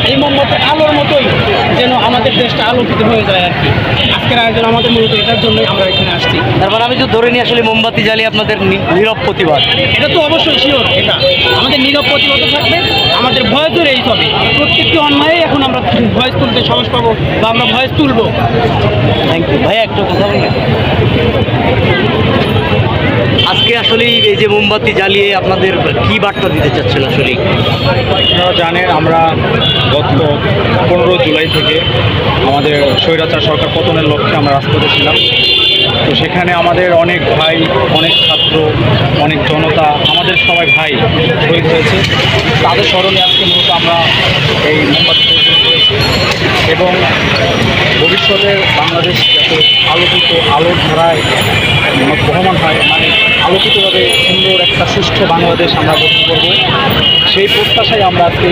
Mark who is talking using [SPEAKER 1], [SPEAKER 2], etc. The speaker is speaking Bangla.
[SPEAKER 1] এই মোমবাতির আলোর মতোই যেন আমাদের দেশটা আলোকিত হয়ে যায় আর কি। আজকের আয়োজন আমাদের মূলত এটার জন্যই আমরা এখানে আসছি।
[SPEAKER 2] তারপর আমি যদি ধরে নিই আসলে মোমবাতি জ্বালিয়ে আপনাদের নীরব প্রতিবাদ।
[SPEAKER 1] এটা তো অবশ্যই শিওর, এটা আমাদের নীরব প্রতিবাদ থাকবে, আমাদের ভয় ধরেই হবে। প্রত্যেকটি অন্যায় এখন আমরা ভয়েস তুলতে সাহস পাবো বা আমরা ভয়েস তুলবো।
[SPEAKER 2] থ্যাংক ইউ ভাইয়া, একটু কথা বলবেন। আজকে আসলে এই যে মোমবাতি জ্বালিয়ে আপনাদের কি বার্তা দিতে চাচ্ছেন আসলে?
[SPEAKER 3] আপনারা জানেন আমরা গত 15 জুলাই থেকে আমাদের স্বৈরাচার সরকার পতনের লক্ষ্যে আমরা রাজপথে ছিলাম। তো সেখানে আমাদের অনেক ভাই, অনেক ছাত্র, অনেক জনতা, আমাদের সবাই ভাই শহীদ হয়েছে। তাদের স্মরণে আজকে মূলত আমরা এই মোমবাতি প্রজ্বলন করেছি এবং ভবিষ্যতের বাংলাদেশ যাতে আলোকিত আলোর ধারায় বহমান হয়, মানে আলোকিতভাবে সুন্দর একটা সুষ্ঠু বাংলাদেশ আমরা গঠন করব, সেই প্রত্যাশায় আমরা আজকে